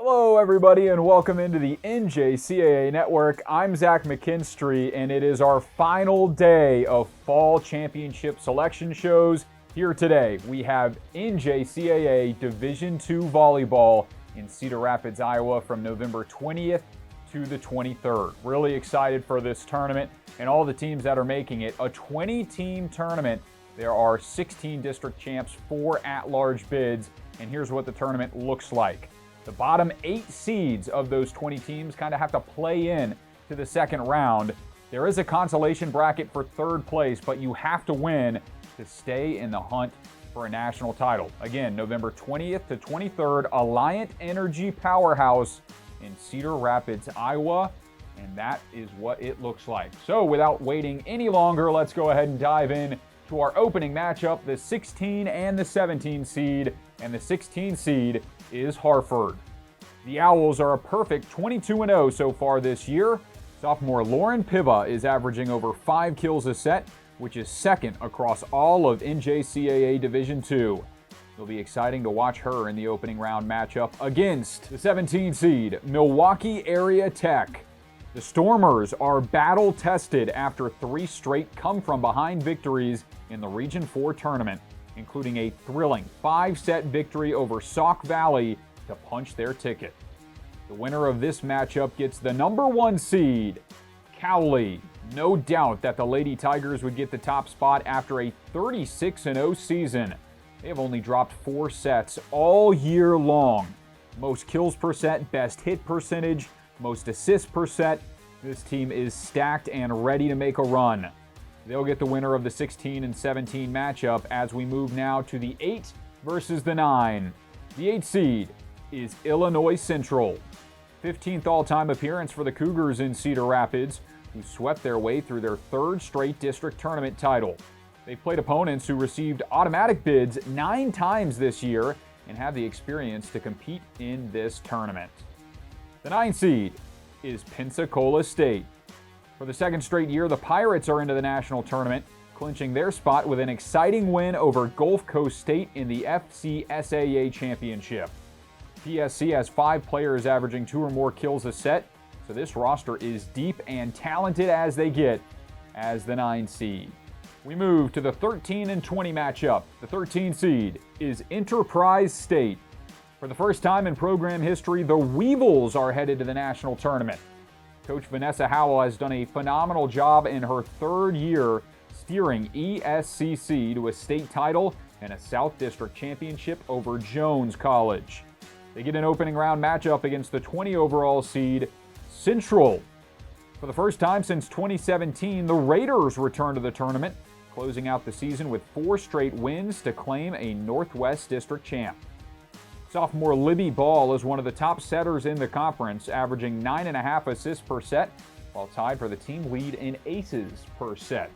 Hello everybody and welcome into the NJCAA Network. I'm Zach McKinstry and it is our final day of fall championship selection shows. Here today we have NJCAA Division II Volleyball in Cedar Rapids, Iowa from November 20th to the 23rd. Really excited for this tournament and all the teams that are making it. A 20-team tournament. There are 16 district champs, 4 at-large bids, and here's what the tournament looks like. The bottom 8 seeds of those 20 teams kind of have to play in to the second round. There is a consolation bracket for third place, but you have to win to stay in the hunt for a national title. Again, November 20th to 23rd, Alliant Energy Powerhouse in Cedar Rapids, Iowa, and that is what it looks like. So without waiting any longer, let's go ahead and dive in to our opening matchup, the 16 and the 17 seed, and the 16 seed is Harford. The Owls are a perfect 22-0 so far this year. Sophomore Lauren Piva is averaging over 5 kills a set, which is second across all of NJCAA Division II. It'll be exciting to watch her in the opening round matchup against the 17 seed Milwaukee Area Tech. The Stormers are battle-tested after 3 straight come-from-behind victories in the Region 4 tournament, including a thrilling 5-set victory over Sauk Valley to punch their ticket. The winner of this matchup gets the number 1 seed, Cowley. No doubt that the Lady Tigers would get the top spot after a 36-0 season. They have only dropped 4 sets all year long. Most kills per set, best hit percentage, most assists per set. This team is stacked and ready to make a run. They'll get the winner of the 16 and 17 matchup as we move now to the 8 versus the 9. The 8 seed is Illinois Central. 15th all-time appearance for the Cougars in Cedar Rapids, who swept their way through their 3rd straight district tournament title. They've played opponents who received automatic bids 9 times this year and have the experience to compete in this tournament. The 9 seed is Pensacola State. For the 2nd straight year, the Pirates are into the national tournament, clinching their spot with an exciting win over Gulf Coast State in the FCSAA Championship. PSC has 5 players averaging 2 or more kills a set, so this roster is deep and talented as they get as the 9 seed. We move to the 13 and 20 matchup. The 13 seed is Enterprise State. For the first time in program history, the Weevils are headed to the national tournament. Coach Vanessa Howell has done a phenomenal job in her 3rd year steering ESCC to a state title and a South District Championship over Jones College. They get an opening round matchup against the 20 overall seed Central. For the first time since 2017, the Raiders return to the tournament, closing out the season with 4 straight wins to claim a Northwest District champ. Sophomore Libby Ball is one of the top setters in the conference, averaging 9.5 assists per set, while tied for the team lead in aces per set.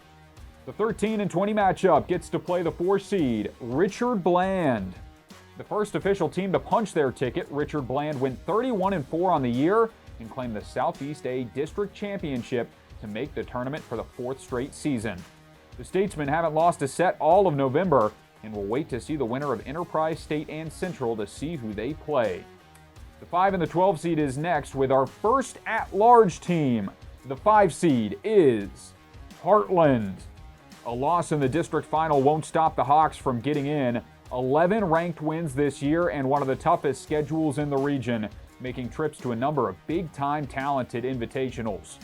The 13 and 20 matchup gets to play the 4 seed, Richard Bland. The first official team to punch their ticket, Richard Bland went 31-4 on the year and claimed the Southeast A District Championship to make the tournament for the 4th straight season. The Statesmen haven't lost a set all of November, and we'll wait to see the winner of Enterprise State and Central to see who they play. The 5 and the 12 seed is next with our first at-large team. The 5 seed is Heartland. A loss in the district final won't stop the Hawks from getting in. 11 ranked wins this year and one of the toughest schedules in the region, making trips to a number of big-time talented invitationals.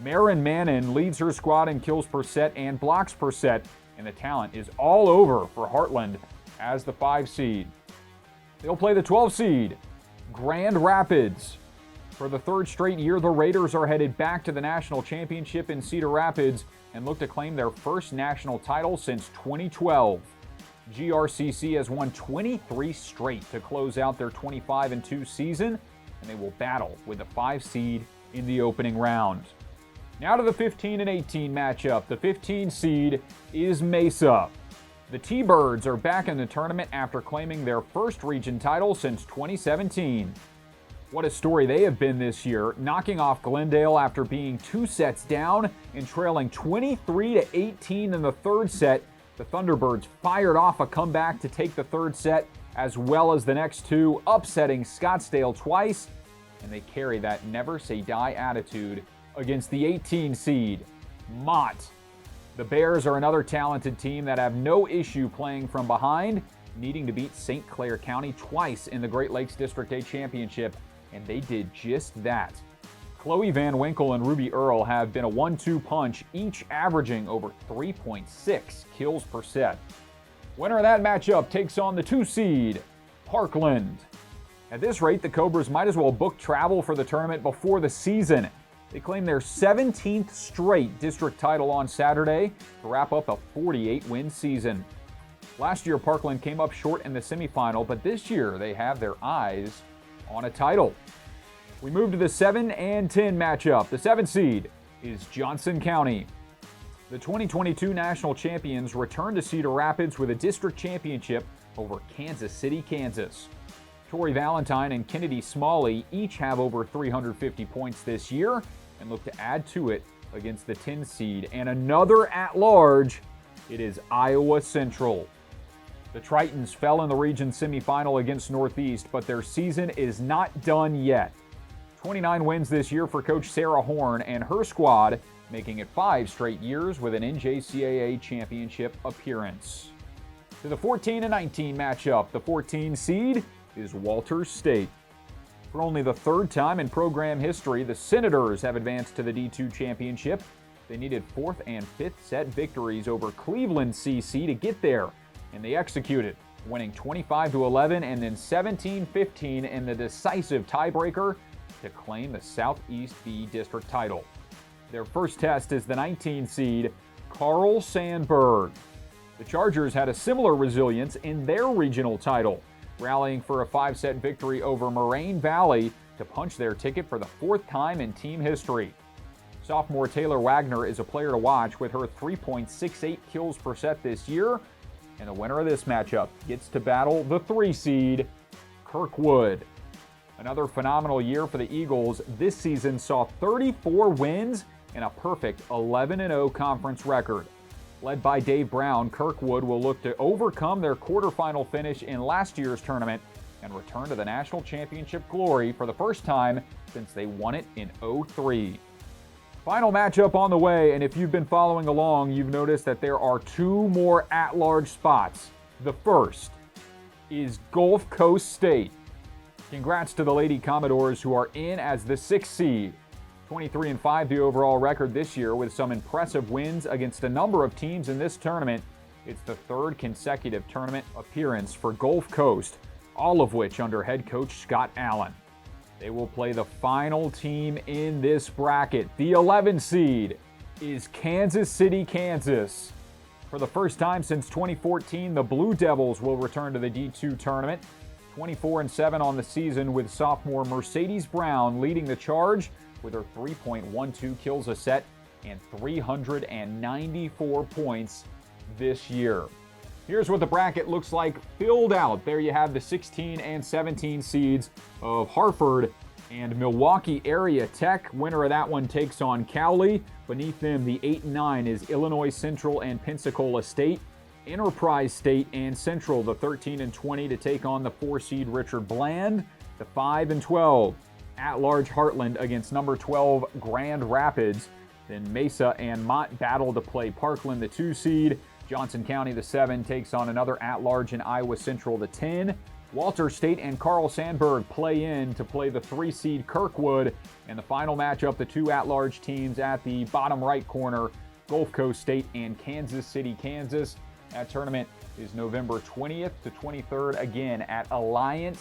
Marin Mannon leads her squad in kills per set and blocks per set, and the talent is all over for Heartland as the 5 seed. They'll play the 12 seed, Grand Rapids. For the 3rd straight year, the Raiders are headed back to the national championship in Cedar Rapids and look to claim their first national title since 2012. GRCC has won 23 straight to close out their 25-2 season, and they will battle with the 5 seed in the opening round. Now to the 15 and 18 matchup. The 15 seed is Mesa. The T-Birds are back in the tournament after claiming their first region title since 2017. What a story they have been this year, knocking off Glendale after being 2 sets down and trailing 23-18 in the 3rd set. The Thunderbirds fired off a comeback to take the 3rd set as well as the next two, upsetting Scottsdale twice, and they carry that never say die attitude against the 18 seed, Mott. The Bears are another talented team that have no issue playing from behind, needing to beat St. Clair County twice in the Great Lakes District A Championship, and they did just that. Chloe Van Winkle and Ruby Earl have been a 1-2 punch, each averaging over 3.6 kills per set. Winner of that matchup takes on the 2 seed, Parkland. At this rate, the Cobras might as well book travel for the tournament before the season. They claim their 17th straight district title on Saturday to wrap up a 48-win season. Last year, Parkland came up short in the semifinal, but this year they have their eyes on a title. We move to the 7 and 10 matchup. The 7 seed is Johnson County. The 2022 national champions return to Cedar Rapids with a district championship over Kansas City, Kansas. Tori Valentine and Kennedy Smalley each have over 350 points this year and look to add to it against the 10 seed. And another at-large, it is Iowa Central. The Tritons fell in the region semifinal against Northeast, but their season is not done yet. 29 wins this year for Coach Sarah Horn and her squad, making it 5 straight years with an NJCAA championship appearance. To the 14 and 19 matchup, the 14 seed is Walters State. For only the 3rd time in program history, the Senators have advanced to the D2 championship. They needed 4th and 5th set victories over Cleveland CC to get there, and they executed, winning 25-11 and then 17-15 in the decisive tiebreaker to claim the Southeast B District title. Their first test is the 19 seed, Carl Sandburg. The Chargers had a similar resilience in their regional title, rallying for a 5-set victory over Moraine Valley to punch their ticket for the 4th time in team history. Sophomore Taylor Wagner is a player to watch with her 3.68 kills per set this year, and the winner of this matchup gets to battle the 3 seed, Kirkwood. Another phenomenal year for the Eagles. This season saw 34 wins and a perfect 11-0 conference record. Led by Dave Brown, Kirkwood will look to overcome their quarterfinal finish in last year's tournament and return to the national championship glory for the first time since they won it in '03. Final matchup on the way, and if you've been following along, you've noticed that there are 2 more at-large spots. The first is Gulf Coast State. Congrats to the Lady Commodores, who are in as the 6th seed. 23-5 the overall record this year with some impressive wins against a number of teams in this tournament. It's the 3rd consecutive tournament appearance for Gulf Coast, all of which under head coach Scott Allen. They will play the final team in this bracket. The 11 seed is Kansas City, Kansas. For the first time since 2014, the Blue Devils will return to the D2 tournament. 24-7 on the season with sophomore Mercedes Brown leading the charge with her 3.12 kills a set and 394 points this year. Here's what the bracket looks like filled out. There you have the 16 and 17 seeds of Harford and Milwaukee Area Tech. Winner of that one takes on Cowley. Beneath them, the 8 and 9 is Illinois Central and Pensacola State. Enterprise State and Central, the 13 and 20 to take on the 4 seed Richard Bland. The 5 and 12. At-large Heartland against number 12 Grand Rapids. Then Mesa and Mott battle to play Parkland, the 2 seed. Johnson County, the 7, takes on another at-large in Iowa Central, the 10. Walters State and Carl Sandburg play in to play the 3 seed Kirkwood. And the final matchup, the 2 at-large teams at the bottom right corner, Gulf Coast State and Kansas City, Kansas. That tournament is November 20th to 23rd, again at Alliant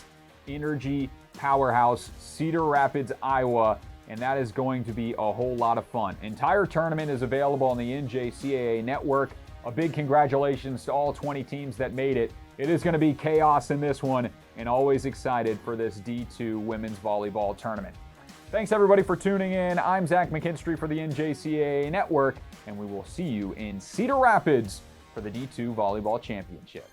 Energy Powerhouse, Cedar Rapids, Iowa, and that is going to be a whole lot of fun. Entire tournament is available on the NJCAA Network. A big congratulations to all 20 teams that made it. It is going to be chaos in this one, and always excited for this D2 women's volleyball tournament. Thanks everybody for tuning in. I'm Zach McKinstry for the NJCAA Network, and we will see you in Cedar Rapids for the D2 Volleyball Championship.